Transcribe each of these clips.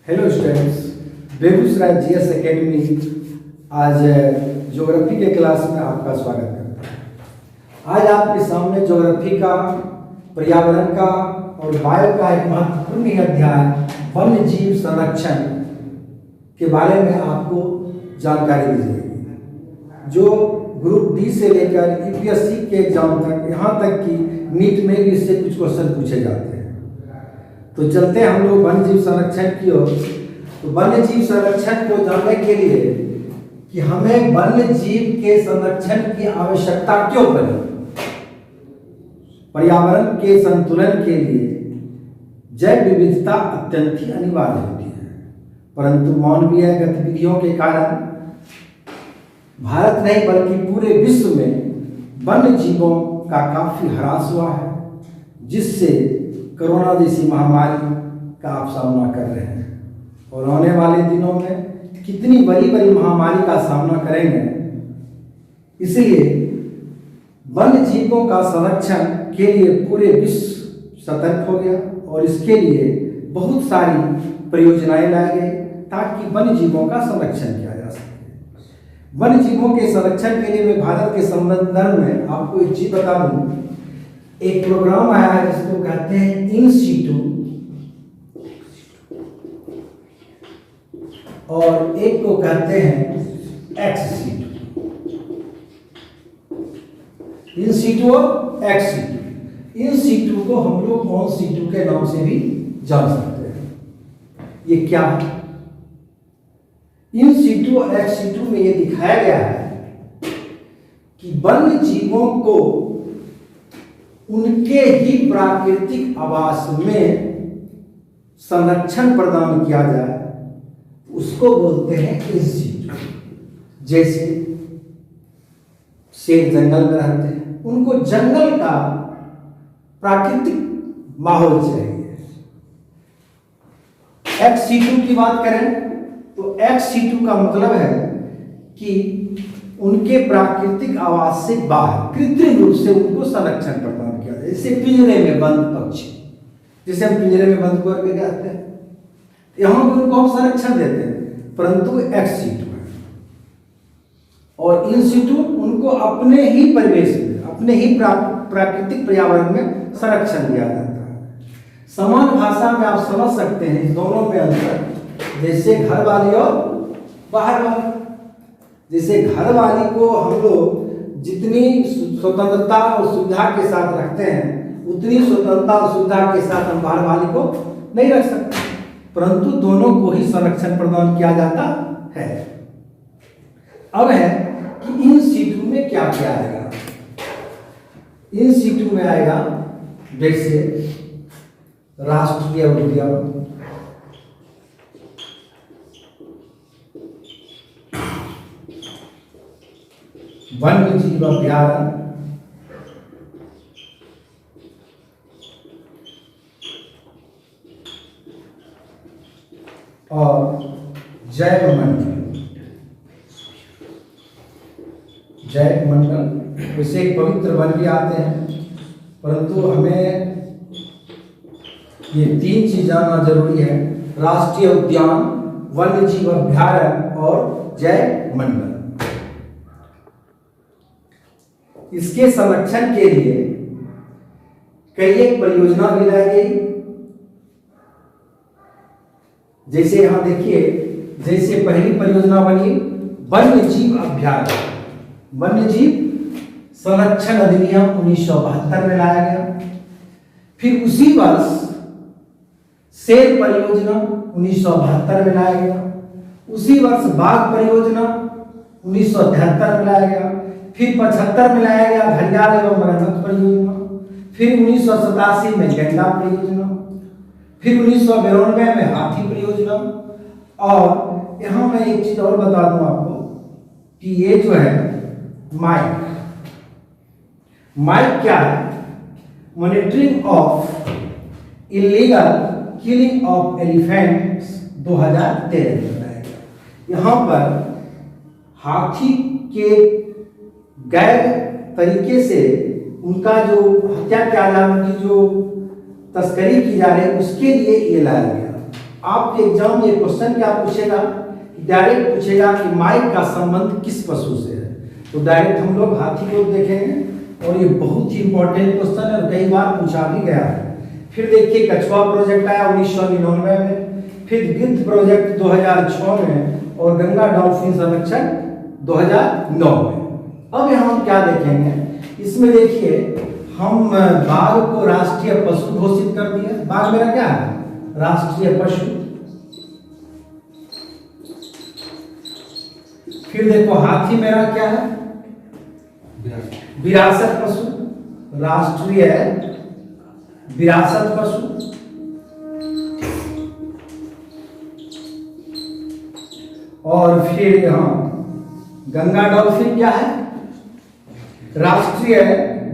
Hello students, Begusarai GS academy आज geography के class में आपका स्वागत करता है। आज आपके सामने ज्योग्राफी का, पर्यावरण का और बायो का एक महत्वपूर्ण अध्याय वन्य जीव संरक्षण के बारे में आपको जानकारी दी जाएगी, जो ग्रुप डी से लेकर यूपीएससी के एग्जाम तक, यहाँ तक कि नीट में भी इससे कुछ क्वेश्चन पूछे जाते हैं। तो चलते हैं हम लोग वन्य जीव संरक्षण की ओर। तो वन्य जीव संरक्षण को जानने के लिए कि हमें वन्य जीव के संरक्षण की आवश्यकता क्यों पड़ी, पर्यावरण के संतुलन के लिए जैव विविधता अत्यंत ही अनिवार्य होती है, परंतु मानवीय गतिविधियों के कारण भारत नहीं बल्कि पूरे विश्व में वन्य जीवों का काफी ह्रास हुआ है, जिससे कोरोना जैसी महामारी का आप सामना कर रहे हैं और आने वाले दिनों में कितनी बड़ी बड़ी महामारी का सामना करेंगे। इसलिए वन्य जीवों का संरक्षण के लिए पूरे विश्व सतर्क हो गया और इसके लिए बहुत सारी परियोजनाएं लाई गई ताकि वन्य जीवों का संरक्षण किया जा सके। वन्य जीवों के संरक्षण के लिए मैं भारत के संदर्भ में आपको एक चीज बता दूं, एक प्रोग्राम आया है जिसको कहते हैं इन सीटू और एक को कहते हैं एक्स सीटू। इन सीटू और एक्स सीटू, इन सीटू को हम लोग कौन सीटू के नाम से भी जान सकते हैं। ये क्या है? इन सीटू और एक्स सीटू में ये दिखाया गया है कि वन्य जीवों को उनके ही प्राकृतिक आवास में संरक्षण प्रदान किया जाए, उसको बोलते हैं इन सीटू। जैसे शेर जंगल में रहते हैं, उनको जंगल का प्राकृतिक माहौल चाहिए। एक्स सीटू की बात करें तो एक्स सीटू का मतलब है कि उनके प्राकृतिक आवास से बाहर कृत्रिम रूप से उनको संरक्षण प्रदान किया जाए। जैसे पिंजरे में बंद पक्षी, जैसे हम पिंजरे में बंद करके जाते हैं, यहाँ भी उनको हम संरक्षण देते हैं, परंतु एक्स सीटू है। और इन सीटू उनको अपने ही परिवेश में, अपने ही प्राकृतिक पर्यावरण में संरक्षण दिया जाता है। समान भाषा में आप समझ सकते हैं इन दोनों में अंतर, जैसे घर वाली और बाहर वाली। जैसे घर वाली को हम लोग जितनी स्वतंत्रता और सुविधा के साथ रखते हैं, उतनी स्वतंत्रता और सुविधा के साथ हम बाहर वाली को नहीं रख सकते, परंतु दोनों को ही संरक्षण प्रदान किया जाता है। अब है कि इन सीटू में क्या क्या आएगा। इन सीटू में आएगा जैसे राष्ट्रीय उद्यान, वन्य जीव अभ्यारण्य, और जैव मंडल। जैव मंडल वैसे एक पवित्र वन भी आते हैं, परंतु हमें ये तीन चीज जानना जरूरी है: राष्ट्रीय उद्यान, वन्य जीव अभ्यारण्य और जैव मंडल। इसके संरक्षण के लिए कई एक परियोजना भी लाई गई। जैसे यहां देखिए, जैसे पहली परियोजना बनी वन्य जीव अभ्यारण्य। वन्य जीव संरक्षण अधिनियम 1972 में लाया गया। फिर उसी वर्ष शेर परियोजना 1972 में लाया गया। उसी वर्ष बाघ परियोजना 1973 में लाया गया। फिर 75 में लाया गया घड़ियाल एवं मगरमच्छ परियोजना। फिर 1987 में गैंडा परियोजना। फिर 1992 में हाथी परियोजना। और यहाँ मैं एक चीज और बता दूं आपको कि ये जो है माइक क्या है? Monitoring of illegal killing of elephants 2013 में बनाया गया। यहाँ पर हाथी के गैर तरीके से उनका जो हत्या किया जा, उनकी जो तस्करी की जा रही है, उसके लिए ये लाया गया। आपके एग्जाम में क्वेश्चन क्या पूछेगा, डायरेक्ट पूछेगा कि माइक का संबंध किस पशु से है। तो डायरेक्ट हम लोग हाथी को देखेंगे और ये बहुत ही इंपॉर्टेंट क्वेश्चन है और कई बार पूछा भी गया है। फिर देखिए कछुआ प्रोजेक्ट आया 1999 में, फिर गिद्ध प्रोजेक्ट 2006 में और गंगा डॉल्फिन संरक्षण 2009 में। अब यहाँ हम क्या देखेंगे, इसमें देखिए हम बाघ को राष्ट्रीय पशु घोषित कर दिए। बाघ मेरा क्या है, राष्ट्रीय पशु। फिर देखो हाथी मेरा क्या है, विरासत पशु, राष्ट्रीय विरासत पशु। और फिर यहाँ गंगा डॉल्फिन क्या है, राष्ट्रीय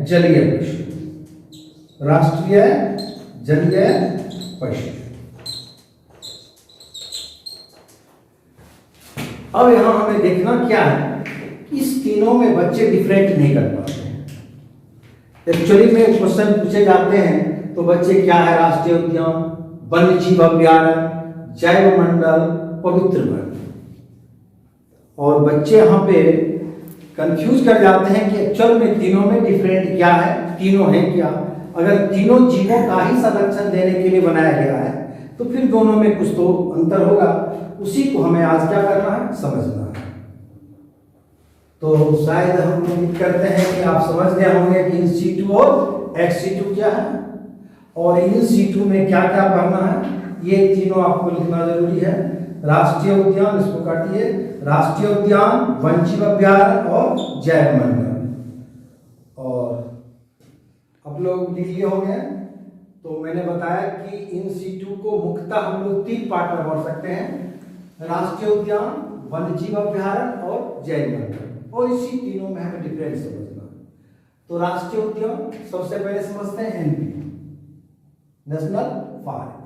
जलीय पशु, राष्ट्रीय जलीय पशु। अब यहां हमें देखना क्या है, इस तीनों में बच्चे डिफरेंट नहीं कर पाते हैं। एक्चुअली में क्वेश्चन पूछे जाते हैं तो बच्चे क्या है, राष्ट्रीय उद्यान, वन्य जीव अभ्यारण्य, जैव मंडल, पवित्र वन। और बच्चे यहाँ पे कंफ्यूज कर जाते हैं कि एक्चुअल में तीनों में डिफरेंट क्या है, तीनों हैं क्या। अगर तीनों जीवों का ही संरक्षण देने के लिए बनाया गया है तो फिर दोनों में कुछ तो अंतर होगा। उसी को हमें आज क्या करना है, समझना है। तो शायद हम उम्मीद करते हैं कि आप समझ गए होंगे कि इन सीटू और एक्स सीटू क्या है और इन सीटू में क्या क्या पढ़ना है। ये तीनों आपको लिखना जरूरी है। राष्ट्रीय उद्यान, इसको काटिए, राष्ट्रीय उद्यान, वन्य जीव अभ्यारण्य और जैव मंडल। और आप लोग लिख लिए होंगे। तो मैंने बताया कि इन सीटू को मुख्यतः हम लोग 3 पार्ट में बांट सकते हैं, राष्ट्रीय उद्यान, वन्य जीव अभ्यारण्य और जैव मंडल। और इसी तीनों में हमें डिफरेंस समझना। तो राष्ट्रीय उद्यान सबसे पहले समझते हैं एनपी, नेशनल पार्क,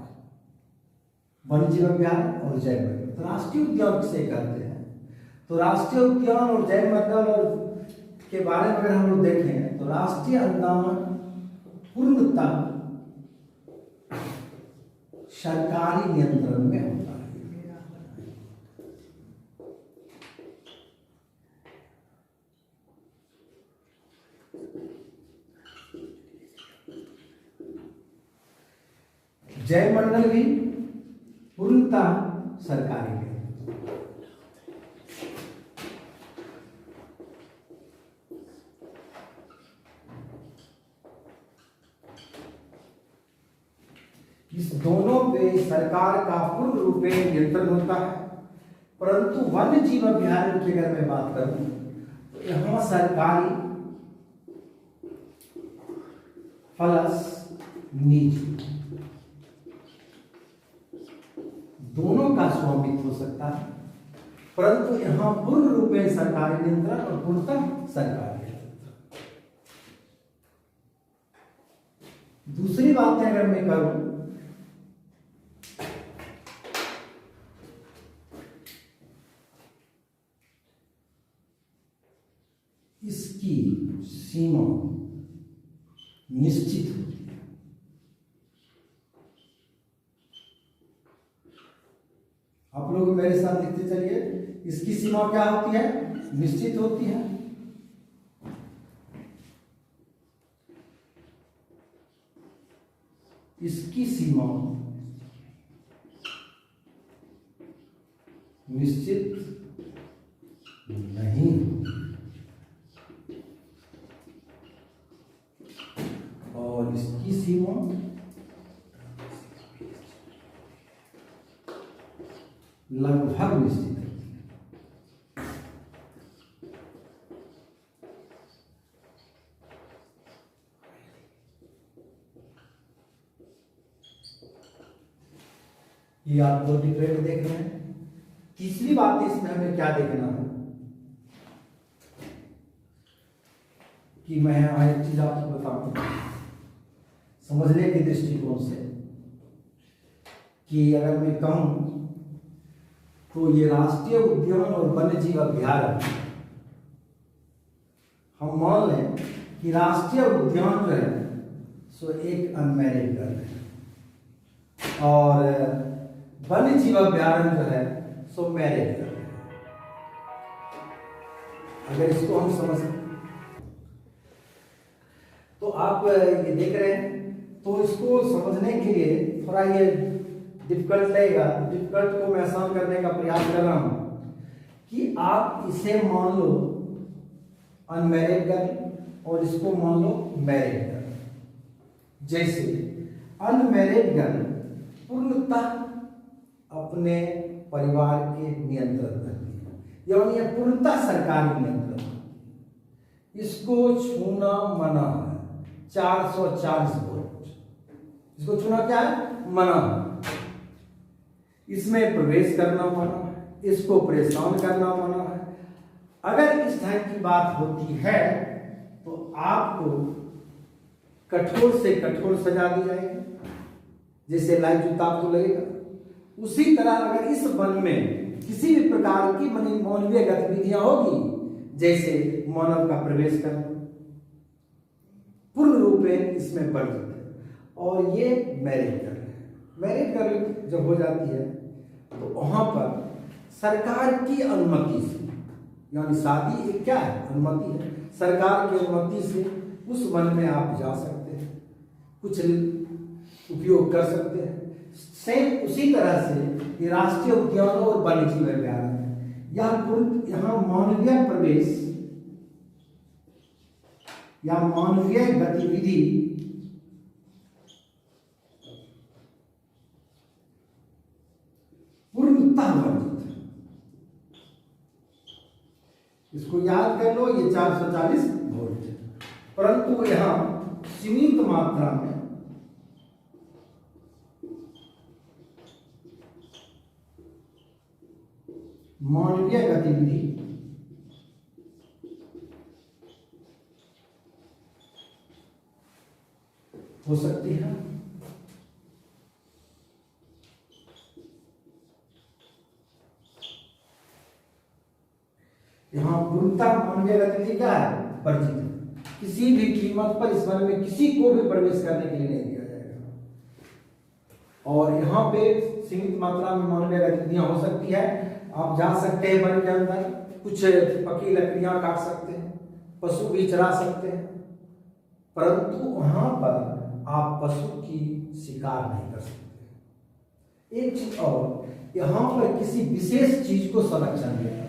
वन्य जीव अभ्यारण्य और जैव मंडल। तो राष्ट्रीय उद्यान किसे कहते हैं, तो राष्ट्रीय उद्यान और जैव मंडल और के बारे में अगर हम लोग देखें तो राष्ट्रीय उद्यान पूर्णतः सरकारी नियंत्रण में होता है। जैव मंडल भी पूर्णतः सरकारी है। इस दोनों पे सरकार का पूर्ण रूप में नियंत्रण होता है। परंतु वन्य जीव अभ्यारण्य की अगर मैं बात करूं तो यहां सरकारी प्लस निजी दोनों का स्वामित्व हो सकता है। परंतु यहां पूर्ण रूप में सरकारी नियंत्रण और पूर्णतः सरकारी। दूसरी बात अगर मैं करूं, इसकी सीमा निश्चित होती है। आप लोग मेरे साथ लिखते चलिए, इसकी सीमा क्या होती है, निश्चित होती है। इसकी सीमा निश्चित नहीं, और इसकी सीमा लगभग निश्चित है। ये आप दो डिफरेंट देख रहे हैं। तीसरी बात इसमें हमें क्या देखना है कि मैं एक चीज आपको बताऊं समझने के दृष्टिकोण से, कि अगर मैं कहूं तो ये राष्ट्रीय उद्यान और वन्य जीव अभ्यारण्य, हम मान लें कि राष्ट्रीय उद्यान जो है सो एक अनमैरिड गर्ल है और वन्य जीव अभ्यारण्य जो है सो मैनेज कर रहे हैं। अगर इसको हम समझ तो आप ये देख रहे हैं, तो इसको समझने के लिए थोड़ा ये डिफिकल्ट रहेगा। डिफिकल्ट को मैं आसान करने का प्रयास कर रहा हूं कि आप इसे मान लो अनमैरिड गर्ल और इसको मान लो मैरिड गर्ल। जैसे अनमैरिड गर्ल पूर्णतः अपने परिवार के नियंत्रण करती है, यानी यह पूर्णतः सरकारी नियंत्रण। इसको छूना मना है, 440 वोल्ट। इसको छूना क्या है? मना है। इसमें प्रवेश करना मना है, इसको परेशान करना मना है। अगर इस ढंग की बात होती है तो आपको कठोर से कठोर सजा दी जाएगी, जैसे लाइफ जूता तो लगेगा। उसी तरह अगर इस वन में किसी भी प्रकार की मानवीय गतिविधियां होगी, जैसे मानव का प्रवेश करना, पूर्ण रूप में इसमें वर्जित है। और ये मैरिज गर्ल है। मैरिज गर्ल जब हो जाती है तो वहां पर सरकार की अनुमति से, यानी शादी एक क्या है? अनुमति है। सरकार की अनुमति से उस वन में आप जा सकते हैं, कुछ उपयोग कर सकते हैं। सेम उसी तरह से ये राष्ट्रीय उद्यान और वन्य जीव अभ्यारण्य है। यहाँ मानवीय प्रवेश या मानवीय गतिविधि पूर्णतः वर्जित है। इसको याद कर लो, ये 440 वोल्ट है। परंतु यहां सीमित मात्रा में मानवीय गतिविधि हो सकती है। यहां पूर्णतः मानवीय गतिविधि क्या है? वर्जित है। किसी भी कीमत पर इस वन में किसी को भी प्रवेश करने के लिए नहीं दिया जाएगा। और यहाँ पे सीमित मात्रा में मानवीय गतिविधियां हो सकती है। आप जा सकते हैं वन के अंदर, कुछ पकी लकड़ियां काट सकते हैं, पशु भी चरा सकते हैं, परंतु वहां पर आप पशु की शिकार नहीं कर सकते। एक चीज और, यहां पर किसी विशेष चीज को संरक्षण दिया जाता है।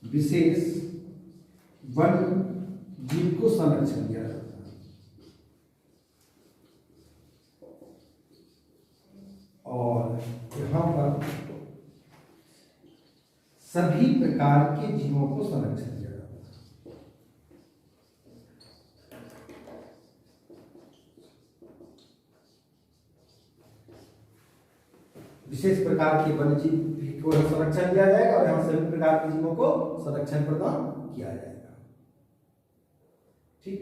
विशेष वन जीव को संरक्षण दिया जाता है। और यहां पर सभी प्रकार के जीवों को संरक्षण दिया जाता है। विशेष प्रकार के वन्य जीव को संरक्षण दिया जाएगा और यहां सभी प्रकार के जीवों को संरक्षण प्रदान किया जाएगा। ठीक,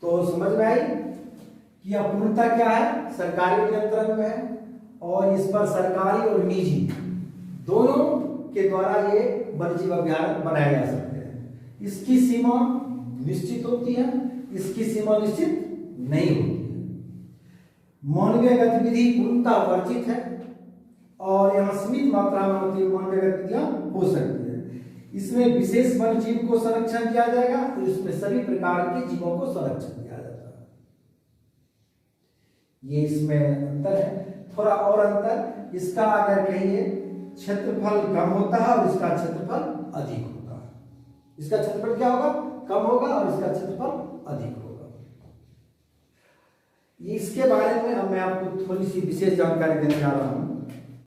तो समझ में आई कि यह पूर्णतः क्या है? सरकारी नियंत्रण में है और इस पर सरकारी और निजी दोनों के द्वारा ये वन्य जीव अभ्यारण्य बनाए जा सकते हैं। इसकी सीमा निश्चित होती है, इसकी सीमा निश्चित नहीं होती है। मानवीय गतिविधि पूर्णतः वर्जित है और यहाँ सीमित मात्रा में होती मानवीय गतिविधियां हो सकती है। इसमें विशेष वन्य जीव को संरक्षण दिया जाएगा और इसमें सभी प्रकार के जीवों को संरक्षण दिया जाता है। ये इसमें अंतर है। थोड़ा और अंतर, इसका अगर कहिए क्षेत्रफल कम होता है और इसका क्षेत्रफल अधिक होता है। इसका क्षेत्रफल क्या होगा? कम होगा और इसका क्षेत्रफल अधिक होगा। इसके बारे में अब मैं आपको थोड़ी सी विशेष जानकारी देने जा रहा हूं।